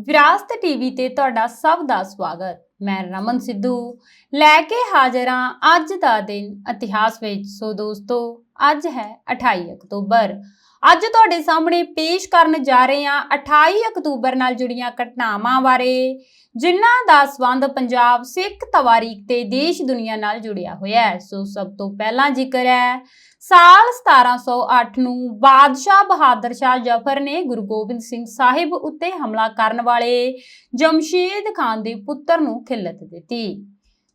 ਵਿਰਾਸਤ ਟੀਵੀ ਤੇ ਤੁਹਾਡਾ ਸਭ ਦਾ ਸਵਾਗਤ। ਮੈਂ ਰਮਨ ਸਿੱਧੂ ਲੈ ਕੇ ਹਾਜ਼ਰ ਹਾਂ ਅੱਜ ਦਾ ਦਿਨ ਇਤਿਹਾਸ ਵਿੱਚ। ਸੋ ਦੋਸਤੋ, ਅੱਜ ਹੈ 28 ਅਕਤੂਬਰ। ਅੱਜ ਤੁਹਾਡੇ ਸਾਹਮਣੇ ਪੇਸ਼ ਕਰਨ ਜਾ ਰਹੇ ਹਾਂ 28 ਅਕਤੂਬਰ ਨਾਲ ਜੁੜੀਆਂ ਘਟਨਾਵਾਂ ਬਾਰੇ, ਜਿਨ੍ਹਾਂ ਦਾ ਸੰਬੰਧ ਪੰਜਾਬ ਸਿੱਖ ਤਵਾਰੀਖ ਤੇ ਦੇਸ਼ ਦੁਨੀਆ ਨਾਲ ਜੁੜਿਆ ਹੋਇਆ ਹੈ। ਸੋ ਸਭ ਤੋਂ ਪਹਿਲਾਂ ਜ਼ਿਕਰ ਹੈ ਸਾਲ 1708 ਨੂੰ ਬਾਦਸ਼ਾਹ ਬਹਾਦਰ ਸ਼ਾਹ ਜ਼ਫਰ ਨੇ ਗੁਰੂ ਗੋਬਿੰਦ ਸਿੰਘ ਸਾਹਿਬ ਉੱਤੇ ਹਮਲਾ ਕਰਨ ਵਾਲੇ ਜਮਸ਼ੇਦ ਖਾਨ ਦੇ ਪੁੱਤਰ ਨੂੰ ਖਿਲਤ ਦਿੱਤੀ।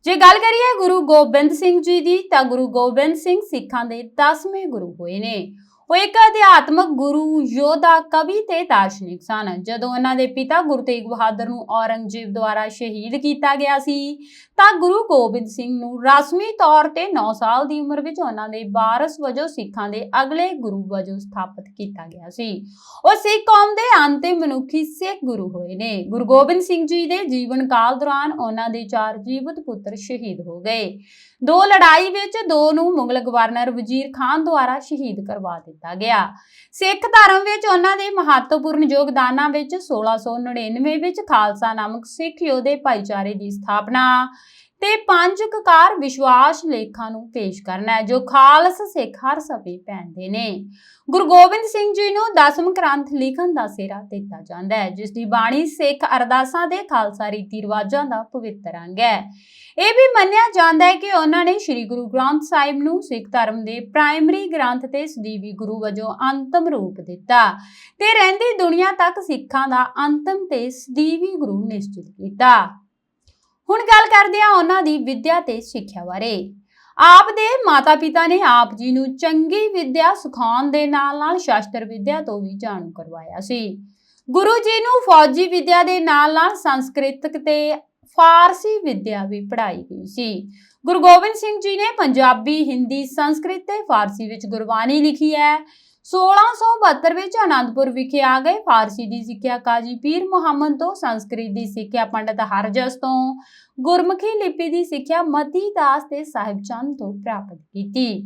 ਜੇ ਗੱਲ ਕਰੀਏ ਗੁਰੂ ਗੋਬਿੰਦ ਸਿੰਘ ਜੀ ਦੀ, ਤਾਂ ਗੁਰੂ ਗੋਬਿੰਦ ਸਿੰਘ ਸਿੱਖਾਂ ਦੇ 10ਵੇਂ ਗੁਰੂ ਹੋਏ ਨੇ। ਉਹ ਇੱਕ ਅਧਿਆਤਮਕ ਗੁਰੂ, ਯੋਧਾ, ਕਵੀ ਤੇ ਦਾਰਸ਼ਨਿਕ ਸਨ। ਜਦੋਂ ਉਹਨਾਂ ਦੇ ਪਿਤਾ ਗੁਰੂ ਤੇਗ ਬਹਾਦਰ ਨੂੰ ਔਰੰਗਜ਼ੇਬ ਦੁਆਰਾ ਸ਼ਹੀਦ ਕੀਤਾ ਗਿਆ ਸੀ, ਤਾਂ ਗੁਰੂ ਗੋਬਿੰਦ ਸਿੰਘ ਨੂੰ ਰਸਮੀ ਤੌਰ ਤੇ 9 ਸਾਲ ਦੀ ਉਮਰ ਵਿੱਚ ਉਹਨਾਂ ਦੇ ਵਾਰਸ ਵਜੋਂ ਸਿੱਖਾਂ ਦੇ ਅਗਲੇ ਗੁਰੂ ਵਜੋਂ ਸਥਾਪਿਤ ਕੀਤਾ ਗਿਆ ਸੀ। ਉਹ ਸਿੱਖ ਕੌਮ ਦੇ ਅੰਤਿਮ ਮਨੁੱਖੀ ਸਿੱਖ ਗੁਰੂ ਹੋਏ ਨੇ। ਗੁਰੂ ਗੋਬਿੰਦ ਸਿੰਘ ਜੀ ਦੇ ਜੀਵਨ ਕਾਲ ਦੌਰਾਨ ਉਹਨਾਂ ਦੇ 4 ਜੀਵਤ ਪੁੱਤਰ ਸ਼ਹੀਦ ਹੋ ਗਏ। 2 ਲੜਾਈ ਵਿੱਚ 2 ਨੂੰ ਮੁਗਲ ਗਵਰਨਰ ਵਜ਼ੀਰ ਖਾਨ ਦੁਆਰਾ ਸ਼ਹੀਦ ਕਰਵਾ ਦਿੱਤਾ ਗਿਆ। ਸਿੱਖ ਧਰਮ ਵਿੱਚ ਉਹਨਾਂ ਦੇ ਮਹੱਤਵਪੂਰਨ ਯੋਗਦਾਨਾਂ ਵਿੱਚ 1699 ਵਿੱਚ ਖਾਲਸਾ ਨਾਮਕ ਸਿੱਖ ਯੋਧੇ ਭਾਈਚਾਰੇ ਦੀ ਸਥਾਪਨਾ ਤੇ 5 ਕਕਾਰ ਵਿਸ਼ਵਾਸ ਲੇਖਾਂ ਨੂੰ ਪੇਸ਼ ਕਰਨਾ ਹੈ, ਜੋ ਖਾਲਸ ਸਿੱਖ ਹਰ ਸਮੇਂ ਪਹਿਨਦੇ ਨੇ। ਗੁਰੂ ਗੋਬਿੰਦ ਸਿੰਘ ਜੀ ਨੂੰ 10ਵਾਂ ਗ੍ਰੰਥ ਲਿਖਣ ਦਾ ਸਿਹਰਾ ਦਿੱਤਾ ਜਾਂਦਾ ਹੈ, ਜਿਸ ਦੀ ਬਾਣੀ ਸਿੱਖ ਅਰਦਾਸਾਂ ਦੇ ਖਾਲਸਾ ਰੀਤੀ ਰਿਵਾਜਾਂ ਦਾ ਪਵਿੱਤਰ ਅੰਗ ਹੈ। ਇਹ ਵੀ ਮੰਨਿਆ ਜਾਂਦਾ ਹੈ ਕਿ ਉਹਨਾਂ ਨੇ ਸ੍ਰੀ ਗੁਰੂ ਗ੍ਰੰਥ ਸਾਹਿਬ ਨੂੰ ਸਿੱਖ ਧਰਮ ਦੇ ਪ੍ਰਾਇਮਰੀ ਗ੍ਰੰਥ ਤੇ ਸਦੀਵੀ ਗੁਰੂ ਵਜੋਂ ਅੰਤਮ ਰੂਪ ਦਿੱਤਾ ਤੇ ਰਹਿੰਦੀ ਦੁਨੀਆ ਤੱਕ ਸਿੱਖਾਂ ਦਾ ਅੰਤਮ ਤੇ ਸਦੀਵੀ ਗੁਰੂ ਨਿਸ਼ਚਿਤ ਕੀਤਾ। ਹੁਣ ਗੱਲ ਕਰਦੇ ਹਾਂ ਉਹਨਾਂ ਦੀ ਵਿੱਦਿਆ ਤੇ ਸਿੱਖਿਆ ਬਾਰੇ। ਆਪ ਦੇ ਮਾਤਾ-ਪਿਤਾ ਨੇ ਆਪ ਜੀ ਨੂੰ ਚੰਗੀ ਵਿੱਦਿਆ ਸਿਖਾਉਣ ਦੇ ਨਾਲ-ਨਾਲ ਸ਼ਾਸਤਰ ਵਿੱਦਿਆ ਤੋਂ ਵੀ ਜਾਣੂ ਕਰਵਾਇਆ ਸੀ। ਗੁਰੂ ਜੀ ਨੂੰ ਫੌਜੀ ਵਿੱਦਿਆ ਦੇ ਨਾਲ-ਨਾਲ ਸੰਸਕ੍ਰਿਤਕ ਤੇ ਫਾਰਸੀ ਵਿੱਦਿਆ ਵੀ ਪੜ੍ਹਾਈ ਗਈ ਸੀ। ਗੁਰੂ ਗੋਬਿੰਦ ਸਿੰਘ ਜੀ ਨੇ ਪੰਜਾਬੀ, ਹਿੰਦੀ, ਸੰਸਕ੍ਰਿਤ ਤੇ ਫਾਰਸੀ ਵਿੱਚ ਗੁਰਬਾਣੀ ਲਿਖੀ ਹੈ। 1672 ਵਿੱਚ ਆਨੰਦਪੁਰ ਵਿਖੇ ਆ ਗਏ। ਫਾਰਸੀ ਦੀ ਸਿੱਖਿਆ ਕਾਜ਼ੀ ਪੀਰ ਮੁਹੰਮਦ ਤੋਂ, ਸੰਸਕ੍ਰਿਤ ਦੀ ਸਿੱਖਿਆ ਪੰਡਤ ਹਰਜਸ ਤੋਂ, ਗੁਰਮੁਖੀ ਲਿਪੀ ਦੀ ਸਿੱਖਿਆ ਮਤੀ ਦਾਸ ਤੇ ਸਾਹਿਬ ਚੰਦ ਤੋਂ ਪ੍ਰਾਪਤ ਕੀਤੀ।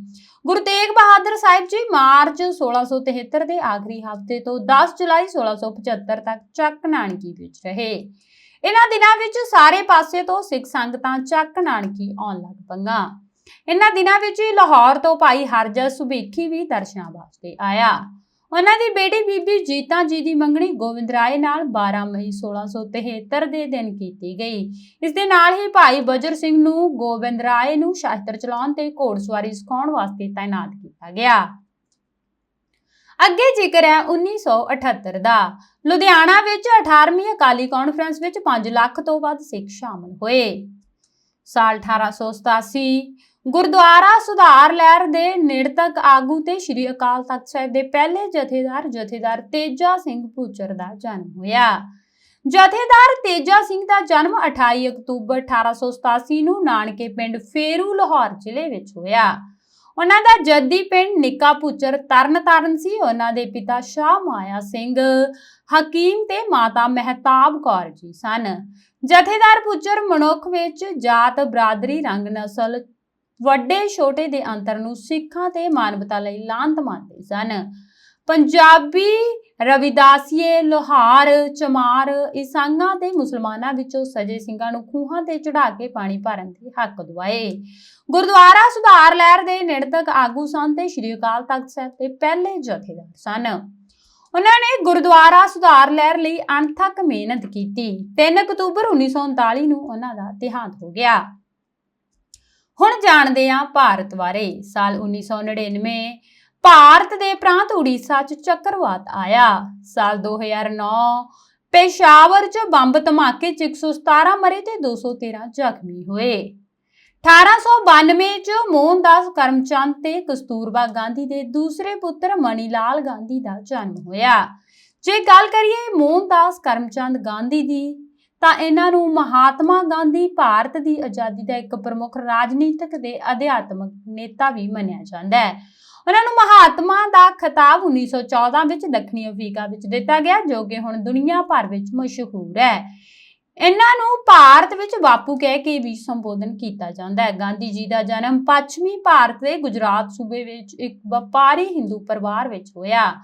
ਗੁਰੂ ਤੇਗ ਬਹਾਦਰ ਸਾਹਿਬ ਜੀ ਮਾਰਚ 1673 ਦੇ ਆਖਰੀ ਹਫ਼ਤੇ ਤੋਂ 10 ਜੁਲਾਈ 1675 ਤੱਕ ਚੱਕ ਨਾਨਕੀ ਵਿੱਚ ਰਹੇ। ਇਹਨਾਂ ਦਿਨਾਂ ਵਿੱਚ ਸਾਰੇ ਪਾਸੇ ਤੋਂ ਸਿੱਖ ਸੰਗਤਾਂ ਚੱਕ ਨਾਨਕੀ ਆਉਣ ਲੱਗ ਪਈਆਂ। ਇਹਨਾਂ ਦਿਨਾਂ ਵਿੱਚ ਹੀ ਲਾਹੌਰ ਤੋਂ ਭਾਈ ਹਰਜਸ ਸੁਬੇਖੀ ਵੀ ਦਰਸ਼ਨਾਂ ਵਾਸਤੇ ਆਇਆ। ਉਹਨਾਂ ਦੀ ਬੇਟੀ ਬੀਬੀ ਜੀਤਾ ਜੀ ਦੀ ਮੰਗਣੀ ਗੋਬਿੰਦ ਰਾਏ ਨਾਲ 12 ਮਈ 1673 ਦੇ ਦਿਨ ਕੀਤੀ ਗਈ। ਇਸ ਦੇ ਨਾਲ ਹੀ ਭਾਈ ਬਜਰ ਸਿੰਘ ਨੂੰ ਗੋਬਿੰਦ ਰਾਏ ਨੂੰ ਸ਼ਸਤਰ ਚਲਾਉਣ ਤੇ ਘੋੜਸਵਾਰੀ ਸਿਖਾਉਣ ਵਾਸਤੇ ਤਾਇਨਾਤ ਕੀਤਾ ਗਿਆ। ਅੱਗੇ ਜ਼ਿਕਰ ਹੈ 1978 ਦਾ। ਲੁਧਿਆਣਾ ਵਿੱਚ 18ਵੀਂ ਅਕਾਲੀ ਕਾਨਫਰੰਸ ਵਿੱਚ 5 ਲੱਖ ਤੋਂ ਵੱਧ ਸਿੱਖ ਸ਼ਾਮਲ ਹੋਏ। ਸਾਲ 1887 ਗੁਰਦੁਆਰਾ ਸੁਧਾਰ ਲਹਿਰ ਦੇ ਨਿਰਤਕ ਆਗੂ ਤੇ ਸ੍ਰੀ ਅਕਾਲ ਤਖਤ ਸਾਹਿਬ ਦੇ ਪਹਿਲੇ ਜਥੇਦਾਰ ਤੇਜਾ ਸਿੰਘ ਭੁੱਚਰ ਦਾ ਜਨਮ ਹੋਇਆ। ਜਥੇਦਾਰ ਤੇਜਾ ਸਿੰਘ ਦਾ ਜਨਮ 28 ਅਕਤੂਬਰ 1887 ਨੂੰ ਨਾਨਕੇ ਪਿੰਡ ਫੇਰੂ, ਲਾਹੌਰ ਜ਼ਿਲ੍ਹੇ ਵਿੱਚ ਹੋਇਆ। ਉਹਨਾਂ ਦਾ ਜੱਦੀ ਪਿੰਡ ਨਿੱਕਾ ਭੁੱਚਰ ਤਰਨਤਾਰਨ ਸੀ। ਉਹਨਾਂ ਦੇ ਪਿਤਾ ਸ਼ਾਹ ਮਾਇਆ ਸਿੰਘ ਹਕੀਮ ਤੇ ਮਾਤਾ ਮਹਿਤਾਬ ਕੌਰ ਜੀ ਸਨ। ਜਥੇਦਾਰ ਭੁੱਚਰ ਮਨੁੱਖ ਵਿੱਚ ਜਾਤ, ਬਰਾਦਰੀ, ਰੰਗ, ਨਸਲ, ਵੱਡੇ ਛੋਟੇ ਦੇ ਅੰਤਰ ਨੂੰ ਸਿੱਖਾਂ ਤੇ ਮਾਨਵਤਾ ਲਈ ਲਾਂਤ ਮੰਨਦੇ ਸਨ। ਪੰਜਾਬੀ, ਰਵਿਦਾਸੀਏ, ਲੋਹਾਰ, ਚਮਾਰ, ਈਸਾਈਆਂ ਤੇ ਮੁਸਲਮਾਨਾਂ ਵਿੱਚੋਂ ਸਜੇ ਸਿੰਘਾਂ ਨੂੰ ਖੂਹਾਂ ਤੇ ਚੜਾ ਕੇ ਪਾਣੀ ਭਰਨ ਦੇ ਹੱਕ ਦਿਵਾਏ। ਗੁਰਦੁਆਰਾ ਸੁਧਾਰ ਲਹਿਰ ਦੇ ਨਿਰਤਕ ਆਗੂ ਸਨ ਤੇ ਸ੍ਰੀ ਅਕਾਲ ਤਖਤ ਸਾਹਿਬ ਦੇ ਪਹਿਲੇ ਜਥੇਦਾਰ ਸਨ। ਉਹਨਾਂ ਨੇ ਗੁਰਦੁਆਰਾ ਸੁਧਾਰ ਲਹਿਰ ਲਈ ਅਣਥੱਕ ਮਿਹਨਤ ਕੀਤੀ। 3 ਅਕਤੂਬਰ 1939 ਨੂੰ ਉਹਨਾਂ ਦਾ ਦੇਹਾਂਤ ਹੋ ਗਿਆ। ਹੁਣ ਜਾਣਦੇ ਹਾਂ ਭਾਰਤ ਬਾਰੇ। ਸਾਲ 1999 ਭਾਰਤ ਦੇ ਪ੍ਰਾਂਤ ਉੜੀਸਾ 'ਚ ਚੱਕਰਵਾਤ ਆਇਆ। ਸਾਲ 2009 ਪੇਸ਼ਾਵਰ 'ਚ ਬੰਬ ਧਮਾਕੇ 'ਚ 117 ਮਰੇ ਤੇ 213 ਜ਼ਖਮੀ ਹੋਏ। 1892 'ਚ ਮੋਹਨਦਾਸ ਕਰਮਚੰਦ ਤੇ ਕਸਤੂਰਬਾ ਗਾਂਧੀ ਦੇ ਦੂਸਰੇ ਪੁੱਤਰ ਮਣੀ ਲਾਲ ਗਾਂਧੀ ਦਾ ਜਨਮ ਹੋਇਆ। ਜੇ ਗੱਲ ਕਰੀਏ ਮੋਹਨਦਾਸ ਕਰਮਚੰਦ ਗਾਂਧੀ ਦੀ, ਤਾਂ ਇਹਨਾਂ ਨੂੰ ਮਹਾਤਮਾ ਗਾਂਧੀ ਭਾਰਤ ਦੀ ਆਜ਼ਾਦੀ ਦਾ ਇੱਕ ਪ੍ਰਮੁੱਖ ਰਾਜਨੀਤਿਕ ਤੇ ਅਧਿਆਤਮਕ ਨੇਤਾ ਵੀ ਮੰਨਿਆ ਜਾਂਦਾ ਹੈ। ਉਹਨਾਂ ਨੂੰ ਮਹਾਤਮਾ ਦਾ ਖਿਤਾਬ 1914 ਵਿੱਚ ਦੱਖਣੀ ਅਫਰੀਕਾ ਵਿੱਚ ਦਿੱਤਾ ਗਿਆ, ਜੋ ਕਿ ਹੁਣ ਦੁਨੀਆ ਭਰ ਵਿੱਚ ਮਸ਼ਹੂਰ ਹੈ। ਇਹਨਾਂ ਨੂੰ ਭਾਰਤ ਵਿੱਚ ਬਾਪੂ ਕਹਿ ਕੇ ਵੀ ਸੰਬੋਧਨ ਕੀਤਾ ਜਾਂਦਾ ਹੈ। ਗਾਂਧੀ ਜੀ ਦਾ ਜਨਮ ਪੱਛਮੀ ਭਾਰਤ ਦੇ ਗੁਜਰਾਤ ਸੂਬੇ ਵਿੱਚ ਇੱਕ ਵਪਾਰੀ ਹਿੰਦੂ ਪਰਿਵਾਰ ਵਿੱਚ ਹੋਇਆ।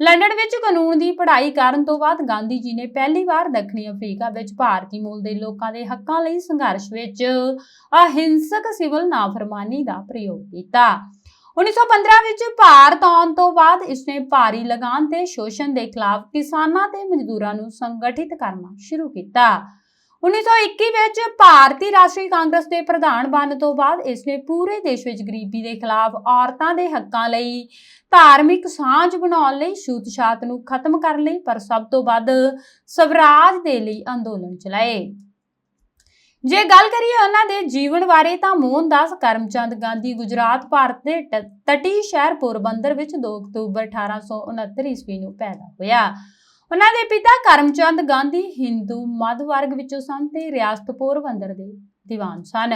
ਲੰਡਨ ਵਿੱਚ ਕਾਨੂੰਨ ਦੀ ਪੜ੍ਹਾਈ ਕਰਨ ਤੋਂ ਬਾਅਦ ਗਾਂਧੀ ਜੀ ਨੇ ਪਹਿਲੀ ਵਾਰ ਦੱਖਣੀ ਅਫਰੀਕਾ ਵਿੱਚ ਭਾਰਤੀ ਮੂਲ ਦੇ ਲੋਕਾਂ ਦੇ ਹੱਕਾਂ ਲਈ ਸੰਘਰਸ਼ ਵਿੱਚ ਅਹਿੰਸਕ ਸਿਵਲ ਨਾਫਰਮਾਨੀ ਦਾ ਪ੍ਰਯੋਗ ਕੀਤਾ। 1915 ਵਿੱਚ ਭਾਰਤ ਆਉਣ ਤੋਂ ਬਾਅਦ ਇਸਨੇ ਭਾਰੀ ਲਗਾਨ ਤੇ ਸ਼ੋਸ਼ਣ ਦੇ ਖਿਲਾਫ ਕਿਸਾਨਾਂ ਤੇ ਮਜ਼ਦੂਰਾਂ ਨੂੰ ਸੰਗਠਿਤ ਕਰਨਾ ਸ਼ੁਰੂ ਕੀਤਾ। 1921 ਵਿੱਚ ਭਾਰਤੀ ਰਾਸ਼ਟਰੀ ਕਾਂਗਰਸ ਦੇ ਪ੍ਰਧਾਨ ਬਣਨ ਤੋਂ ਬਾਅਦ ਇਸਨੇ ਪੂਰੇ ਦੇਸ਼ ਵਿੱਚ ਗਰੀਬੀ ਦੇ ਖਿਲਾਫ, ਔਰਤਾਂ ਦੇ ਹੱਕਾਂ ਲਈ, ਧਾਰਮਿਕ ਸਾਂਝ ਬਣਾਉਣ ਲਈ, ਛੂਤ-ਛਾਤ ਨੂੰ ਖਤਮ ਕਰਨ ਲਈ, ਪਰ ਸਭ ਤੋਂ ਵੱਧ ਸਵਰਾਜ ਦੇ ਲਈ ਅੰਦੋਲਨ ਚਲਾਏ। ਜੇ ਗੱਲ ਕਰੀਏ ਉਹਨਾਂ ਦੇ ਜੀਵਨ ਬਾਰੇ ਤਾਂ ਮੋਹਨਦਾਸ ਕਰਮਚੰਦ ਗਾਂਧੀ ਗੁਜਰਾਤ ਭਾਰਤ ਦੇ ਤਟੀ ਸ਼ਹਿਰ ਪੋਰਬੰਦਰ ਵਿੱਚ 2 ਅਕਤੂਬਰ 1869 ਈਸਵੀ ਨੂੰ ਪੈਦਾ ਹੋਇਆ। ਉਹਨਾਂ ਦੇ ਪਿਤਾ ਕਰਮਚੰਦ ਗਾਂਧੀ ਹਿੰਦੂ ਮੱਧ ਵਰਗ ਵਿੱਚੋਂ ਸਨ ਤੇ ਰਿਆਸਤ ਪੋਰਬੰਦਰ ਦੇ ਦੀਵਾਨ ਸਨ।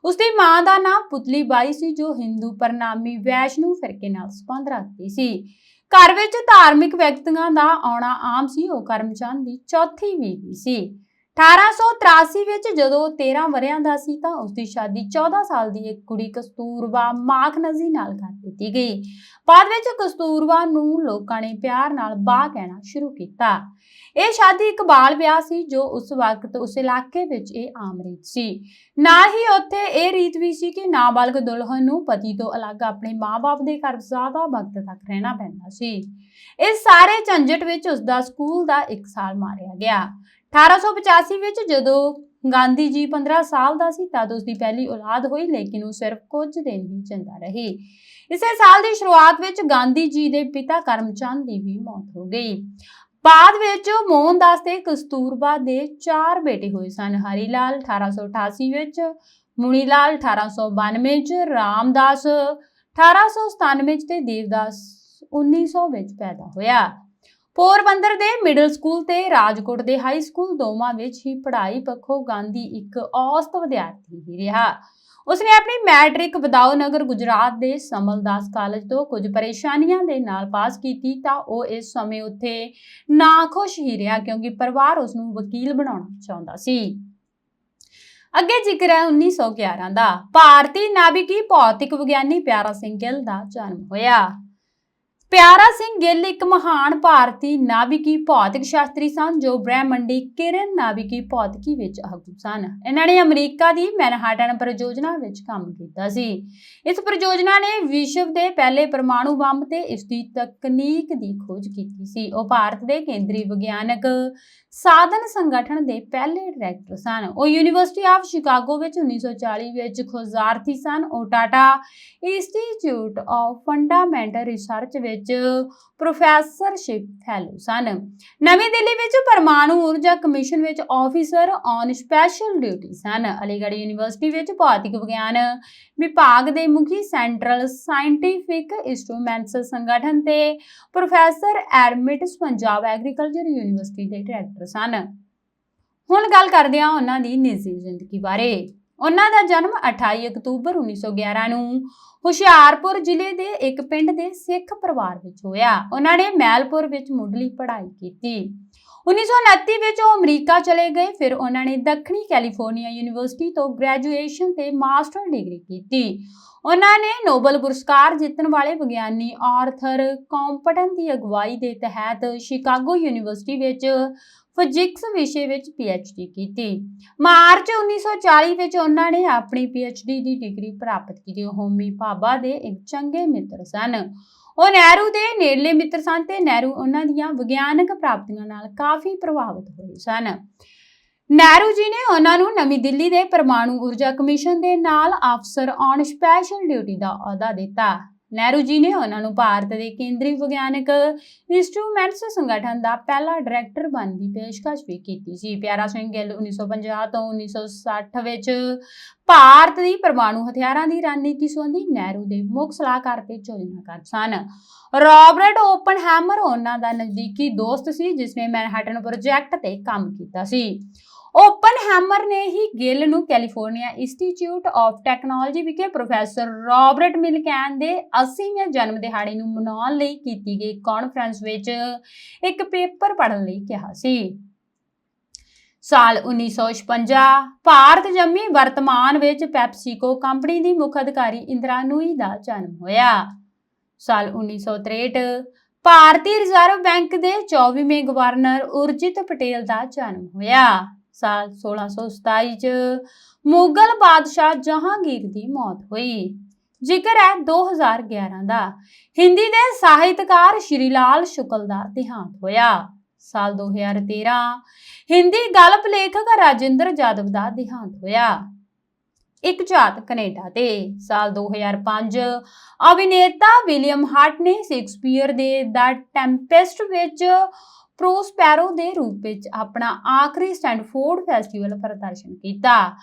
ਉਸਦੀ ਮਾਂ ਦਾ ਨਾਮ ਪੁਤਲੀ ਬਾਈ ਸੀ ਜੋ ਹਿੰਦੂ ਪਰਨਾਮੀ ਵੈਸ਼ਨੂ ਫਿਰਕੇ ਨਾਲ ਸੰਬੰਧ ਰੱਖਦੀ ਸੀ। ਘਰ ਵਿੱਚ ਧਾਰਮਿਕ ਵਿਅਕਤੀਆਂ ਦਾ ਆਉਣਾ ਆਮ ਸੀ। ਉਹ ਕਰਮਚੰਦ ਦੀ ਚੌਥੀ ਬੀਵੀ ਸੀ। 1883 ਵਿੱਚ ਜਦੋਂ 13 ਵਰ੍ਹਿਆਂ ਦਾ ਸੀ ਤਾਂ ਉਸਦੀ ਸ਼ਾਦੀ 14 ਸਾਲ ਦੀ ਇੱਕ ਕੁੜੀ ਕਸਤੂਰਬਾ ਮਾਖਨਜੀ ਨਾਲ ਕਰ ਦਿੱਤੀ ਗਈ। ਬਾਅਦ ਵਿੱਚ ਕਸਤੂਰਬਾ ਨੂੰ ਲੋਕਾਂ ਨੇ ਪਿਆਰ ਨਾਲ ਬਾ ਕਹਿਣਾ ਸ਼ੁਰੂ ਕੀਤਾ। ਇਹ ਸ਼ਾਦੀ ਇੱਕ ਬਾਲ ਵਿਆਹ ਸੀ ਜੋ ਉਸ ਵਕਤ ਉਸ ਇਲਾਕੇ ਵਿੱਚ ਇਹ ਆਮ ਰੀਤ ਸੀ। ਨਾਲ ਹੀ ਉੱਥੇ ਇਹ ਰੀਤ ਵੀ ਸੀ ਕਿ ਨਾਬਾਲਗ ਦੁਲਹਨ ਨੂੰ ਪਤੀ ਤੋਂ ਅਲੱਗ ਆਪਣੇ ਮਾਂ-ਬਾਪ ਦੇ ਘਰ ਜ਼ਿਆਦਾ ਵਕਤ ਤੱਕ ਰਹਿਣਾ ਪੈਂਦਾ ਸੀ। ਇਸ ਸਾਰੇ ਝੰਜਟ ਵਿੱਚ ਉਸਦਾ ਸਕੂਲ ਦਾ 1 ਸਾਲ ਮਾਰਿਆ ਗਿਆ। 1885 ਵਿੱਚ ਜਦੋਂ ਗਾਂਧੀ ਜੀ 15 ਸਾਲ ਦਾ ਸੀ ਤਦ ਉਸਦੀ ਪਹਿਲੀ ਔਲਾਦ ਹੋਈ, ਲੇਕਿਨ ਉਹ ਸਿਰਫ ਕੁਝ ਦਿਨ ਹੀ ਜਿੰਦਾ ਰਹੀ। ਇਸੇ ਸਾਲ ਦੀ ਸ਼ੁਰੂਆਤ ਵਿੱਚ ਗਾਂਧੀ ਜੀ ਦੇ ਪਿਤਾ ਕਰਮਚੰਦ ਦੀ ਵੀ ਮੌਤ ਹੋ ਗਈ। ਬਾਅਦ ਵਿੱਚ ਮੋਹਨਦਾਸ ਤੇ ਕਸਤੂਰਬਾ ਦੇ 4 ਬੇਟੇ ਹੋਏ ਸਨ। ਹਰੀ ਲਾਲ 1888 ਵਿੱਚ, ਮੁਨੀ ਲਾਲ 1892 ਵਿੱਚ, ਰਾਮਦਾਸ 1897 ਵਿੱਚ ਤੇ ਦੇਵਦਾਸ 1900 ਵਿੱਚ ਪੈਦਾ ਹੋਇਆ। ਪੋਰਬੰਦਰ ਦੇ ਮਿਡਲ ਸਕੂਲ ਤੇ ਰਾਜਕੋਟ ਦੇ ਹਾਈ ਸਕੂਲ ਦੋਵਾਂ ਵਿੱਚ ਹੀ ਪੜ੍ਹਾਈ ਪੱਖੋਂ ਗਾਂਧੀ ਇੱਕ ਔਸਤ ਵਿਦਿਆਰਥੀ ਹੀ ਰਿਹਾ। ਉਸਨੇ ਆਪਣੀ ਮੈਟ੍ਰਿਕ ਬਦਾਊਨਗਰ ਗੁਜਰਾਤ ਦੇ ਸਮਲਦਾਸ ਕਾਲਜ ਤੋਂ ਕੁਝ ਪਰੇਸ਼ਾਨੀਆਂ ਦੇ ਨਾਲ ਪਾਸ ਕੀਤੀ ਤਾਂ ਉਹ ਇਸ ਸਮੇਂ ਉੱਥੇ ਨਾਖੁਸ਼ ਹੀ ਰਿਹਾ ਕਿਉਂਕਿ ਪਰਿਵਾਰ ਉਸਨੂੰ ਵਕੀਲ ਬਣਾਉਣਾ ਚਾਹੁੰਦਾ ਸੀ। ਅੱਗੇ ਜ਼ਿਕਰ ਹੈ 1911 ਦਾ। ਭਾਰਤੀ ਨਾਭਿਕੀ ਭੌਤਿਕ ਵਿਗਿਆਨੀ ਪਿਆਰਾ ਸਿੰਘ ਗਿੱਲ ਦਾ ਜਨਮ ਹੋਇਆ। ਪਿਆਰਾ ਸਿੰਘ ਗਿੱਲ ਇੱਕ ਮਹਾਨ ਭਾਰਤੀ ਨਾਭਿਕੀ ਭੌਤਿਕ ਸ਼ਾਸਤਰੀ ਸਨ ਜੋ ਬ੍ਰਹਿਮੰਡੀ ਕਿਰਨ ਨਾਭਿਕੀ ਭੌਤਿਕੀ ਵਿੱਚ ਆਗੂ ਸਨ। ਇਹਨਾਂ ਨੇ ਅਮਰੀਕਾ ਦੀ ਮੈਨਹਾਟਨ ਪਰਿਯੋਜਨਾ ਵਿੱਚ ਕੰਮ ਕੀਤਾ ਸੀ। ਇਸ ਪਰਿਯੋਜਨਾ ਨੇ ਵਿਸ਼ਵ ਦੇ ਪਹਿਲੇ ਪਰਮਾਣੂ ਬੰਬ ਤੇ ਇਸ ਦੀ ਤਕਨੀਕ ਦੀ ਖੋਜ ਕੀਤੀ ਸੀ। ਉਹ ਭਾਰਤ ਦੇ ਕੇਂਦਰੀ ਵਿਗਿਆਨਕ ਸਾਧਨ ਸੰਗਠਨ ਦੇ ਪਹਿਲੇ ਡਾਇਰੈਕਟਰ ਸਨ। ਉਹ ਯੂਨੀਵਰਸਿਟੀ ਆਫ ਸ਼ਿਕਾਗੋ ਵਿੱਚ 1940 ਵਿੱਚ ਖੋਜਾਰਥੀ ਸਨ। ਉਹ Tata institute of fundamental research ਵਿੱਚ ਪ੍ਰੋਫੈਸਰਸ਼ਿਪ ਫੈਲੋ ਸਨ। ਨਵੀਂ ਦਿੱਲੀ ਵਿੱਚ ਪਰਮਾਣੂ ਊਰਜਾ ਕਮਿਸ਼ਨ ਵਿੱਚ ਆਫੀਸਰ ਔਨ ਸਪੈਸ਼ਲ ਡਿਊਟੀ ਸਨ। ਅਲੀਗੜ੍ਹ ਯੂਨੀਵਰਸਿਟੀ ਵਿੱਚ ਭੌਤਿਕ ਵਿਗਿਆਨ ਵਿਭਾਗ ਦੇ ਮੁਖੀ, ਸੈਂਟਰਲ ਸਾਇੰਟੀਫਿਕ ਇੰਸਟਰੂਮੈਂਟਸ ਸੰਗਠਨ ਤੇ ਪ੍ਰੋਫੈਸਰ ਐਡਮਿਟਸ ਪੰਜਾਬ ਐਗਰੀਕਲਚਰ ਯੂਨੀਵਰਸਿਟੀ ਦੇ ਡਾਇਰੈਕਟਰ ਸਨ। ਹੁਣ ਗੱਲ ਕਰਦੇ ਹਾਂ ਉਹਨਾਂ ਦੀ ਨਿੱਜੀ ਜ਼ਿੰਦਗੀ ਬਾਰੇ। ਉਹਨਾਂ ਦਾ ਜਨਮ 28 ਅਕਤੂਬਰ 1911 ਨੂੰ ਹੁਸ਼ਿਆਰਪੁਰ ਜ਼ਿਲ੍ਹੇ ਦੇ ਇੱਕ ਪਿੰਡ ਦੇ ਸਿੱਖ ਪਰਿਵਾਰ ਵਿੱਚ ਹੋਇਆ। ਉਹਨਾਂ ਨੇ ਮੈਲਪੁਰ ਵਿੱਚ ਮੁੱਢਲੀ ਪੜ੍ਹਾਈ ਕੀਤੀ। 1929 ਵਿੱਚ ਉਹ ਅਮਰੀਕਾ ਚਲੇ ਗਏ। ਫਿਰ ਉਹਨਾਂ ਨੇ ਦੱਖਣੀ ਕੈਲੀਫੋਰਨੀਆ ਯੂਨੀਵਰਸਿਟੀ ਤੋਂ ਗ੍ਰੈਜੂਏਸ਼ਨ ਤੇ ਮਾਸਟਰ ਡਿਗਰੀ ਕੀਤੀ। ਉਹਨਾਂ ਨੇ ਨੋਬਲ ਪੁਰਸਕਾਰ ਜਿੱਤਣ ਵਾਲੇ ਵਿਗਿਆਨੀ ਆਰਥਰ ਕੰਪਟਨ ਦੀ ਅਗਵਾਈ ਦੇ ਤਹਿਤ ਸ਼ਿਕਾਗੋ ਯੂਨੀਵਰਸਿਟੀ ਵਿੱਚ ਫਿਜ਼ਿਕਸ ਵਿਸ਼ੇ ਵਿੱਚ PhD ਕੀਤੀ। ਮਾਰਚ 1940 ਵਿੱਚ ਉਹਨਾਂ ਨੇ ਆਪਣੀ PhD ਦੀ ਡਿਗਰੀ ਪ੍ਰਾਪਤ ਕੀਤੀ। ਉਹ ਹੋਮੀ ਭਾਭਾ ਦੇ ਇੱਕ ਚੰਗੇ ਮਿੱਤਰ ਸਨ। ਉਹ ਨਹਿਰੂ ਦੇ ਨੇੜਲੇ ਮਿੱਤਰ ਸਨ ਤੇ ਨਹਿਰੂ ਉਹਨਾਂ ਦੀਆਂ ਵਿਗਿਆਨਕ ਪ੍ਰਾਪਤੀਆਂ ਨਾਲ ਕਾਫੀ ਪ੍ਰਭਾਵਿਤ ਹੋਏ ਸਨ। ਨਹਿਰੂ ਜੀ ਨੇ ਉਹਨਾਂ ਨੂੰ ਨਵੀਂ ਦਿੱਲੀ ਦੇ ਪਰਮਾਣੂ ਊਰਜਾ ਕਮਿਸ਼ਨ ਦੇ ਨਾਲ ਅਫਸਰ ਔਨ ਸਪੈਸ਼ਲ ਡਿਊਟੀ ਦਾ ਅਹੁਦਾ ਦਿੱਤਾ। ਨਹਿਰੂ ਜੀ ਨੇ ਉਹਨਾਂ ਨੂੰ ਭਾਰਤ ਦੇ ਕੇਂਦਰੀ ਵਿਗਿਆਨਕ ਇੰਸਟਰੂਮੈਂਟਸ ਸੰਗਠਨ ਦਾ ਪਹਿਲਾ ਡਾਇਰੈਕਟਰ ਬਣਨ ਦੀ ਪੇਸ਼ਕਸ਼ ਵੀ ਕੀਤੀ ਸੀ। ਪਿਆਰਾ ਸਿੰਘ ਗਿੱਲ 1950 ਤੋਂ 1960 ਵਿੱਚ ਭਾਰਤ ਦੀ ਪਰਮਾਣੂ ਹਥਿਆਰਾਂ ਦੀ ਰਣਨੀਤੀ ਸੰਬੰਧੀ ਨਹਿਰੂ ਦੇ ਮੁੱਖ ਸਲਾਹਕਾਰ ਤੇ ਯੋਜਨਾਕਾਰ ਸਨ। ਰਾਬਰਟ ਓਪਨਹੈਮਰ ਉਹਨਾਂ ਦਾ ਨਜ਼ਦੀਕੀ ਦੋਸਤ ਸੀ ਜਿਸ ਨੇ ਮੈਨਹਾਟਨ ਪ੍ਰੋਜੈਕਟ ਤੇ ਕੰਮ ਕੀਤਾ ਸੀ। ਓਪਨਹੈਮਰ ਨੇ ਹੀ ਗਿੱਲ ਨੂੰ ਕੈਲੀਫੋਰਨੀਆ ਇੰਸਟੀਚਿਊਟ ਆਫ ਟੈਕਨੋਲੋਜੀ ਵਿਖੇ ਪ੍ਰੋਫੈਸਰ ਰਾਬਰਟ ਮਿਲਕੈਨ ਦੇ 80ਵੇਂ ਜਨਮ ਦਿਹਾੜੇ ਨੂੰ ਮਨਾਉਣ ਲਈ ਕੀਤੀ ਗਈ ਕਾਨਫਰੰਸ ਵਿੱਚ ਇੱਕ ਪੇਪਰ ਪੜ੍ਹਨ ਲਈ ਕਿਹਾ ਸੀ। ਸਾਲ 1956 ਭਾਰਤ ਜੰਮੀ ਵਰਤਮਾਨ ਵਿੱਚ ਪੈਪਸੀਕੋ ਕੰਪਨੀ ਦੀ ਮੁੱਖ ਅਧਿਕਾਰੀ ਇੰਦਰਾ ਨੂਈ ਦਾ ਜਨਮ ਹੋਇਆ। ਸਾਲ 1963 ਭਾਰਤੀ ਰਿਜ਼ਰਵ ਬੈਂਕ ਦੇ 24ਵੇਂ ਗਵਰਨਰ ਉਰਜਿਤ ਪਟੇਲ ਦਾ ਜਨਮ ਹੋਇਆ। ਸਾਲ 1627 ਚ ਮੁਗਲ ਬਾਦਸ਼ਾਹ ਜਹਾਂਗੀਰ ਦੀ ਮੌਤ ਹੋਈ। ਜ਼ਿਕਰ ਹੈ 2011 ਦਾ ਹਿੰਦੀ ਦੇ ਸਾਹਿਤਕਾਰ ਸ਼੍ਰੀ ਲਾਲ ਸ਼ੁਕਲ ਦਾ ਦੇਹਾਂਤ ਹੋਇਆ। ਸਾਲ 2013 ਹਿੰਦੀ ਗਲਪ ਲੇਖਕ ਰਾਜਿੰਦਰ ਜਾਦਵ ਦਾ ਦੇਹਾਂਤ ਹੋਇਆ। ਇੱਕ ਝਾਤ ਕੈਨੇਡਾ ਤੇ ਸਾਲ 2005 ਅਭਿਨੇਤਾ ਵਿਲੀਅਮ ਹਾਰਟ ਨੇ ਸ਼ੇਕਸਪੀਅਰ ਦੇ ਦ ਟੈਂਪੈਸਟ ਵਿੱਚ ਪ੍ਰੋਸਪੈਰੋ ਦੇ ਰੂਪ ਵਿੱਚ ਆਪਣਾ ਆਖਰੀ ਸਟੈਂਡਫੋਰਡ ਫੈਸਟੀਵਲ ਪ੍ਰਦਰਸ਼ਨ ਕੀਤਾ।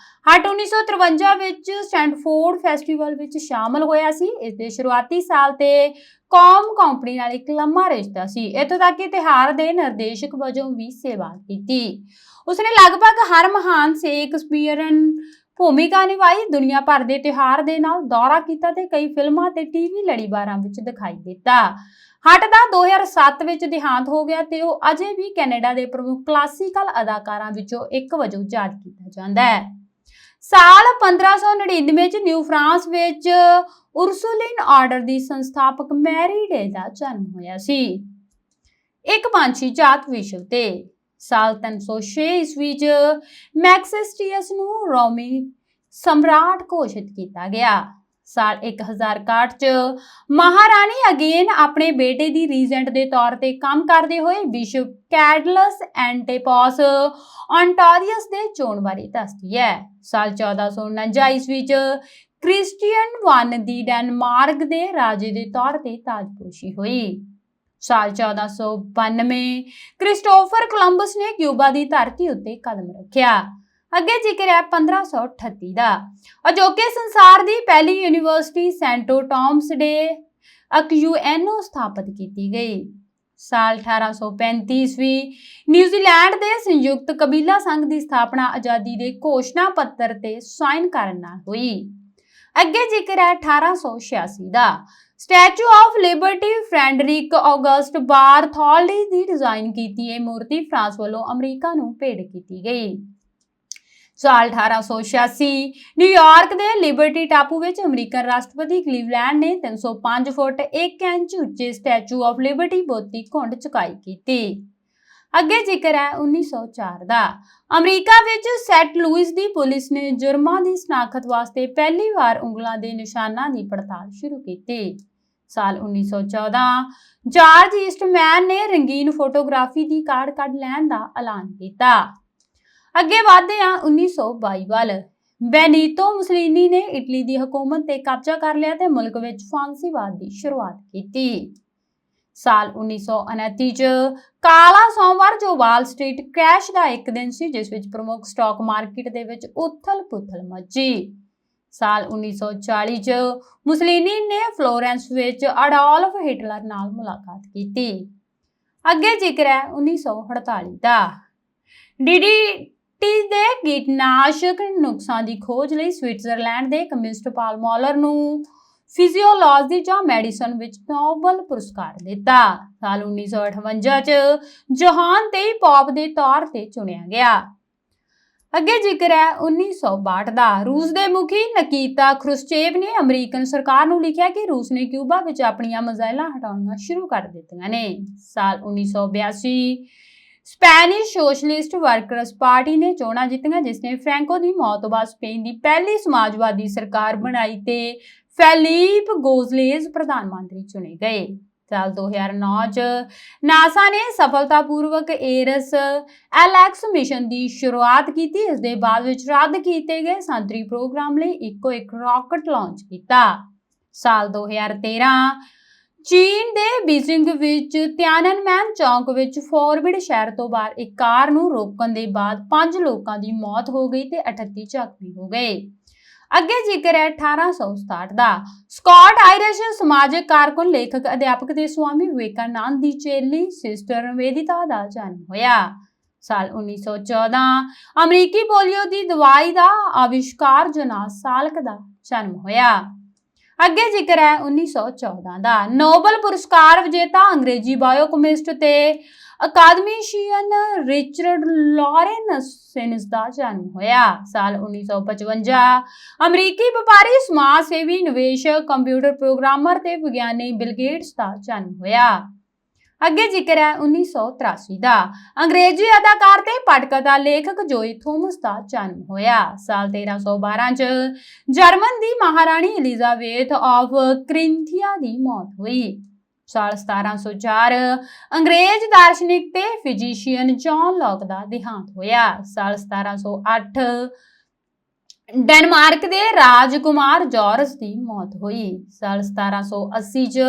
ਹਾਰਟ 1953 ਵਿੱਚ ਸਟੈਂਡਫੋਰਡ ਫੈਸਟੀਵਲ ਵਿੱਚ ਸ਼ਾਮਲ ਹੋਇਆ ਸੀ। ਇਸ ਦੇ ਸ਼ੁਰੂਆਤੀ ਸਾਲ ਤੇ ਕੌਮ ਕੰਪਨੀ ਨਾਲ ਇੱਕ ਲੰਮਾ ਰਿਸ਼ਤਾ ਸੀ। ਇੱਥੋਂ ਤੱਕ ਕਿ ਤਿਉਹਾਰ ਦੇ ਨਿਰਦੇਸ਼ਕ ਵਜੋਂ ਵੀ ਸੇਵਾ ਕੀਤੀ। ਉਸਨੇ ਲਗਭਗ ਹਰ ਮਹਾਨ ਸ਼ੇਕਸਪੀਅਰਨ ਭੂਮਿਕਾ ਨਿਭਾਈ। ਦੁਨੀਆ ਭਰ ਦੇ ਤਿਉਹਾਰ ਦੇ ਨਾਲ ਦੌਰਾ ਕੀਤਾ ਤੇ ਕਈ ਫਿਲਮਾਂ ਤੇ ਟੀਵੀ ਲੜੀਵਾਰਾਂ ਵਿੱਚ ਦਿਖਾਈ ਦਿੱਤਾ। ਹਾਰਟ ਦਾ 2007 ਵਿੱਚ ਦੇਹਾਂਤ ਹੋ ਗਿਆ ਤੇ ਉਹ ਅਜੇ ਵੀ ਕੈਨੇਡਾ ਦੇ ਪ੍ਰਮੁੱਖ ਕਲਾਸੀਕਲ ਅਦਾਕਾਰਾਂ ਵਿੱਚੋਂ ਇੱਕ ਵਜੋਂ ਯਾਦ ਕੀਤਾ ਜਾਂਦਾ ਹੈ। ਸਾਲ 1599 ਵਿੱਚ ਨਿਊ ਫਰਾਂਸ ਵਿੱਚ ਉਰਸੁਲਿਨ ਆਰਡਰ ਦੀ ਸੰਸਥਾਪਕ ਮੈਰੀ ਡੇ ਦਾ ਜਨਮ ਹੋਇਆ ਸੀ। ਇੱਕ ਪੰਛੀ ਝਾਤ ਵਿਸ਼ਵ ਤੇ ਸਾਲ 306 ਈਸਵੀ ਚ ਮੈਕਸਿਸਟੀਅਸ ਨੂੰ ਰੋਮੀ ਸਮਰਾਟ ਘੋਸ਼ਿਤ ਕੀਤਾ ਗਿਆ। ਸਾਲ 1061 ਚ ਮਹਾਰਾਣੀ ਅਗੇਨ ਆਪਣੇ ਬੇਟੇ ਦੀ ਰੀਜੈਂਟ ਦੇ ਤੌਰ ਤੇ ਕੰਮ ਕਰਦੇ ਹੋਏ ਬਿਸ਼ਪ ਕੈਡਲਸ ਐਂਟੇਪੋਸ ਔਨਟਾਰੀਅਸ ਦੇ ਚੋਣ ਬਾਰੇ ਦੱਸਦੀ ਹੈ। ਸਾਲ 1449 ਈਸਵੀ ਚ ਕ੍ਰਿਸਟੀਅਨ ਵਨ ਦੀ ਡੈਨਮਾਰਕ ਦੇ ਰਾਜੇ ਦੇ ਤੌਰ ਤੇ ਤਾਜਪੋਸ਼ੀ ਹੋਈ। ਸਾਲ 1492 ਕ੍ਰਿਸਟੋਫਰ ਕੋਲੰਬਸ ਨੇ ਕਿਊਬਾ ਦੀ ਧਰਤੀ ਉੱਤੇ ਕਦਮ ਰੱਖਿਆ। ਅੱਗੇ ਜ਼ਿਕਰ ਹੈ 1538 ਦਾ। ਅਜੋਕੇ ਸੰਸਾਰ ਦੀ ਪਹਿਲੀ ਯੂਨੀਵਰਸਿਟੀ ਸੈਂਟੋ ਟਾਮਸ ਡੇ ਅਕਯੂਐਨੋ ਸਥਾਪਿਤ ਕੀਤੀ ਗਈ। ਸਾਲ 1835 ਈਸਵੀ ਨਿਊਜ਼ੀਲੈਂਡ ਦੇ ਸੰਯੁਕਤ ਕਬੀਲਾ ਸੰਘ ਦੀ ਸਥਾਪਨਾ ਆਜ਼ਾਦੀ ਦੇ ਘੋਸ਼ਣਾ ਪੱਤਰ ਤੇ ਸਾਈਨ ਕਰਨ ਨਾਲ ਹੋਈ। ਅੱਗੇ ਜ਼ਿਕਰ ਹੈ 1886 ਦਾ। Statue of Liberty Friedrich August ਬਾਰਥੋਲਡੀ the design ਕੀਤੀ ਇਹ ਮੂਰਤੀ ਫਰਾਂਸ ਵੱਲੋਂ ਅਮਰੀਕਾ ਨੂੰ ਭੇਟ ਕੀਤੀ ਗਈ। ਸਾਲ 1886 ਨਿਊਯਾਰਕ ਦੇ ਲਿਬਰਟੀ ਟਾਪੂ ਵਿੱਚ ਅਮਰੀਕਨ ਰਾਸ਼ਟਰਪਤੀ ਕਲੀਵਲੈਂਡ ਨੇ 305 ਫੁੱਟ 1 ਇੰਚ ਉੱਚੇ ਸਟੈਚੂ ਆਫ ਲਿਬਰਟੀ ਬੋਤੀ ਘੁੰਡ ਚੁਕਾਈ ਕੀਤੀ। ਅੱਗੇ ਜ਼ਿਕਰ ਹੈ 1904 ਦਾ। ਅਮਰੀਕਾ ਵਿੱਚ ਸੈਂਟ ਲੂਇਸ ਦੀ ਪੁਲਿਸ ਨੇ ਜੁਰਮਾਂ ਦੀ ਸ਼ਨਾਖਤ ਵਾਸਤੇ ਪਹਿਲੀ ਵਾਰ ਉਂਗਲਾਂ ਦੇ ਨਿਸ਼ਾਨਾਂ ਦੀ ਪੜਤਾਲ ਸ਼ੁਰੂ ਕੀਤੀ। ਸਾਲ 1914 ਜਾਰਜ ਈਸਟਮੈਨ ਨੇ ਰੰਗੀਨ ਫੋਟੋਗ੍ਰਾਫੀ ਦੀ ਕਾਢ ਕੱਢ ਲੈਣ ਦਾ ਐਲਾਨ ਕੀਤਾ। ਅੱਗੇ ਵਧਦੇ ਹਾਂ 1922 ਵੱਲ। ਬੈਨੀਤੋ ਮੁਸਲੀਨੀ ਨੇ ਇਟਲੀ ਦੀ ਹਕੂਮਤ ਤੇ ਕਬਜ਼ਾ ਕਰ ਲਿਆ ਤੇ ਮੁਲਕ ਵਿੱਚ ਫਾਂਸੀਵਾਦ ਦੀ ਸ਼ੁਰੂਆਤ ਕੀਤੀ। ਸਾਲ 1929 ਚ ਕਾਲਾ ਸੋਮਵਾਰ ਜੋ ਵਾਲ ਸਟਰੀਟ ਕ੍ਰੈਸ਼ ਦਾ ਇੱਕ ਦਿਨ ਸੀ, ਜਿਸ ਵਿੱਚ ਪ੍ਰਮੁੱਖ ਸਟਾਕ ਮਾਰਕੀਟ ਦੇ ਵਿੱਚ ਉਥਲ-ਪੁਥਲ ਮੱਚੀ। ਸਾਲ 1940 ਚ ਮੁਸਲੀਨੀ ਨੇ ਫਲੋਰੈਂਸ ਵਿੱਚ ਅਡੋਲਫ ਹਿਟਲਰ ਨਾਲ ਮੁਲਾਕਾਤ ਕੀਤੀ। ਅੱਗੇ ਜ਼ਿਕਰ ਹੈ 1948 ਦਾ। ਡੀਡੀਟੀ ਦੇ ਕੀਟਨਾਸ਼ਕ ਨੁਕਸਾਂ ਦੀ ਖੋਜ ਲਈ ਸਵਿਟਜ਼ਰਲੈਂਡ ਦੇ ਕੈਮਿਸਟ ਪਾਲ ਮੌਲਰ ਨੂੰ ਫਿਜ਼ੀਓਲੋਜੀ ਜਾਂ ਮੈਡੀਸਨ ਵਿੱਚ ਨੋਬਲ ਪੁਰਸਕਾਰ ਦਿੱਤਾ। ਸਾਲ 1958 ਚ ਜੋਹਾਨ ਤੇਈ ਪੌਪ ਦੇ ਤੌਰ ਤੇ ਚੁਣਿਆ ਗਿਆ। ਅੱਗੇ ਜ਼ਿਕਰ ਹੈ 1962 ਦਾ। ਰੂਸ ਦੇ ਮੁਖੀ ਨਿਕੀਤਾ ਖਰੁਸ਼ਚੇਵ ਨੇ ਅਮਰੀਕਨ ਸਰਕਾਰ ਨੂੰ ਲਿਖਿਆ ਕਿ ਰੂਸ ਨੇ ਕਿਊਬਾ ਵਿੱਚ ਆਪਣੀਆਂ ਮਿਜ਼ਾਈਲਾਂ ਹਟਾਉਣੀਆਂ ਸ਼ੁਰੂ ਕਰ ਦਿੱਤੀਆਂ ਨੇ। ਸਾਲ 1982 ਸਪੈਨਿਸ਼ ਸੋਸ਼ਲਿਸਟ ਵਰਕਰਸ ਪਾਰਟੀ ਨੇ ਚੋਣਾਂ ਜਿੱਤੀਆਂ, ਜਿਸ ਨੇ ਫ੍ਰੈਂਕੋ ਦੀ ਮੌਤ ਤੋਂ ਬਾਅਦ ਸਪੇਨ ਦੀ ਪਹਿਲੀ ਸਮਾਜਵਾਦੀ ਸਰਕਾਰ ਬਣਾਈ ਤੇ ਫੈਲੀਪ ਗੋਜ਼ਲੇਜ਼ ਪ੍ਰਧਾਨ ਮੰਤਰੀ ਚੁਣੇ ਗਏ। ਸਾਲ 2009 ਚ ਨਾਸਾ ਨੇ ਸਫਲਤਾਪੂਰਵਕ ਏਰਸ ਐਲਐਕਸ ਮਿਸ਼ਨ ਦੀ ਸ਼ੁਰੂਆਤ ਕੀਤੀ। ਇਸ ਦੇ ਬਾਅਦ ਵਿੱਚ ਰੱਦ ਕੀਤੇ ਗਏ ਸੰਤਰੀ ਪ੍ਰੋਗਰਾਮ ਲਈ ਇੱਕੋ ਇੱਕ ਰਾਕਟ ਲਾਂਚ ਕੀਤਾ। ਸਾਲ 2013 ਚੀਨ ਦੇ ਬੀਜਿੰਗ ਵਿੱਚ ਤਿਆਨਨਮੈਨ ਚੌਂਕ ਵਿੱਚ ਫੋਰਬਿਡ ਸ਼ਹਿਰ ਤੋਂ ਬਾਹਰ ਇੱਕ ਕਾਰ ਨੂੰ ਰੋਕਣ ਦੇ ਬਾਅਦ 5 ਲੋਕਾਂ ਦੀ ਮੌਤ ਹੋ ਗਈ ਤੇ 38 ਜ਼ਖਮੀ ਹੋ ਗਏ। ਅੱਗੇ ਜ਼ਿਕਰ ਹੈ 1867 ਦਾ। ਸਕਾਟ ਆਇਰਿਸ਼ ਸਮਾਜਿਕ ਕਾਰਕੁਨ, ਲੇਖਕ, ਅਧਿਆਪਕ ਤੇ ਸਵਾਮੀ ਵਿਵੇਕਾਨੰਦ ਦੀ ਚੇਲੀ ਸਿਸਟਰ ਨਿਵੇਦਿਤਾ ਦਾ ਜਨਮ ਹੋਇਆ। ਸਾਲ 1914 ਅਮਰੀਕੀ ਪੋਲੀਓ ਦੀ ਦਵਾਈ ਦਾ ਆਵਿਸ਼ਕਾਰ ਜੋਨਾਸ ਸਾਲਕ ਦਾ ਜਨਮ ਹੋਇਆ। ਅੱਗੇ ਜ਼ਿਕਰ ਹੈ 1914 ਦਾ। ਨੋਬਲ ਪੁਰਸਕਾਰ ਵਿਜੇਤਾ ਅੰਗਰੇਜ਼ੀ ਬਾਇਓਕੈਮਿਸਟ ਤੇ ਅਕਾਦਮੀਸ਼ੀਅਨ ਰਿਚਰਡ ਲੌਰੈਂਸਿਸ ਦਾ ਜਨਮ ਹੋਇਆ। ਸਾਲ 1955 ਅਮਰੀਕੀ ਵਪਾਰੀ, ਸਮਾਜ ਸੇਵੀ, ਨਿਵੇਸ਼ਕ, ਕੰਪਿਊਟਰ ਪ੍ਰੋਗਰਾਮਰ ਤੇ ਵਿਗਿਆਨੀ ਬਿਲ ਗੇਟਸ ਦਾ ਜਨਮ ਹੋਇਆ। ਅੱਗੇ ਜ਼ਿਕਰ ਹੈ 1983 ਦਾ। ਅੰਗਰੇਜ਼ੀ ਅਦਾਕਾਰ ਤੇ ਪਟਕਥਾ ਲੇਖਕ ਜੋਈ ਥੋਮਸ ਦਾ ਜਨਮ ਹੋਇਆ। ਸਾਲ 1312 ਚ German the Maharani Elizabeth of ਕ੍ਰਿੰਥੀਆ ਦੀ ਮੌਤ ਹੋਈ। ਸਾਲ 1704 ਅੰਗਰੇਜ਼ ਦਾਰਸ਼ਨਿਕ ਤੇ ਫਿਜ਼ੀਸ਼ੀਅਨ ਜੌਨ ਲੌਕ ਦਾ ਦੇਹਾਂਤ ਹੋਇਆ। ਸਾਲ 1708 ਡੈਨਮਾਰਕ ਦੇ ਰਾਜਕੁਮਾਰ ਜੌਰਜ ਦੀ ਮੌਤ ਹੋਈ। ਸਾਲ 1780 ਚ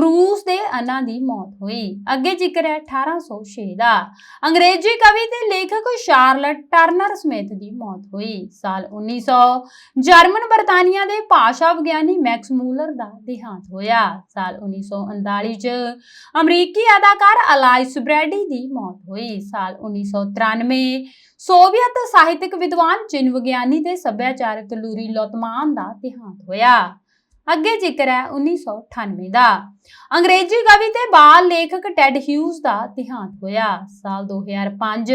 ਰੂਸ ਦੇ ਅੰਨਾ ਦੀ ਮੌਤ ਹੋਈ। ਅੱਗੇ ਜ਼ਿਕਰ ਹੈ 1806 ਦਾ। ਅੰਗਰੇਜ਼ੀ ਕਵੀ ਤੇ ਲੇਖਕ ਸ਼ਾਰਲਟ ਟਰਨਰ ਸਮਿਥ ਦੀ ਮੌਤ ਹੋਈ। ਸਾਲ 1900 ਜਰਮਨ ਬਰਤਾਨੀਆ ਦੇ ਭਾਸ਼ਾ ਵਿਗਿਆਨੀ ਮੈਕਸ ਮੂਲਰ ਦਾ ਦੇਹਾਂਤ ਹੋਇਆ। ਸਾਲ 1939 ਚ ਅਮਰੀਕੀ ਅਦਾਕਾਰ ਅਲਾਇਸ ਬ੍ਰੈਡੀ ਦੀ ਮੌਤ ਹੋਈ। ਸਾਲ 1993 ਸੋਵੀਅਤ ਸਾਹਿਤਕ ਵਿਦਵਾਨ ਚਿੰਨ੍ਹ ਵਿਗਿਆਨੀ ਤੇ ਸੱਭਿਆਚਾਰਕ ਲੂਰੀ ਲੋਤਮਾਨ ਦਾ ਦੇਹਾਂਤ ਹੋਇਆ। ਅੱਗੇ ਜ਼ਿਕਰ ਹੈ 1998 ਦਾ। ਅੰਗਰੇਜ਼ੀ ਕਵੀ ਤੇ ਬਾਲ ਲੇਖਕ ਟੈਡ ਹਿਊਜ਼ ਦਾ ਦੇਹਾਂਤ ਹੋਇਆ। ਸਾਲ 2005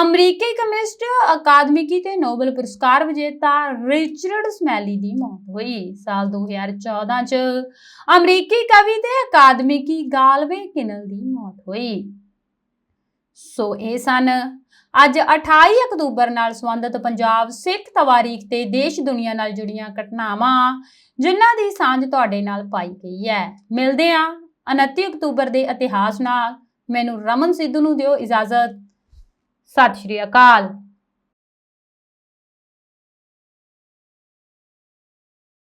ਅਮਰੀਕੀ ਕਮਿਊਨਿਸਟ ਅਕਾਦਮਿਕੀ ਤੇ ਨੋਬਲ ਪੁਰਸਕਾਰ ਵਿਜੇਤਾ ਰਿਚਰਡ ਸਮੈਲੀ ਦੀ ਮੌਤ ਹੋਈ। ਸਾਲ 2014 ਚ ਅਮਰੀਕੀ ਕਵੀ ਤੇ ਅਕਾਦਮਿਕੀ ਗਾਲਵੇ ਕਿਨਲ ਦੀ ਮੌਤ ਹੋਈ। ਸੋ ਇਹ ਸਨ ਅੱਜ 28 ਅਕਤੂਬਰ ਨਾਲ ਸੰਬੰਧਿਤ ਪੰਜਾਬ ਸਿੱਖ ਤਵਾਰੀਖ ਤੇ ਦੇਸ਼ ਦੁਨੀਆ ਨਾਲ ਜੁੜੀਆਂ ਘਟਨਾਵਾਂ ਜਿਨ੍ਹਾਂ ਦੀ ਸਾਂਝ ਤੁਹਾਡੇ ਨਾਲ ਪਾਈ ਗਈ ਹੈ। ਮਿਲਦੇ ਹਾਂ 29 ਅਕਤੂਬਰ ਦੇ ਇਤਿਹਾਸ ਨਾਲ। ਮੈਨੂੰ ਰਮਨ ਸਿੱਧੂ ਨੂੰ ਦਿਓ ਇਜਾਜ਼ਤ। ਸਤਿ ਸ਼੍ਰੀ ਅਕਾਲ।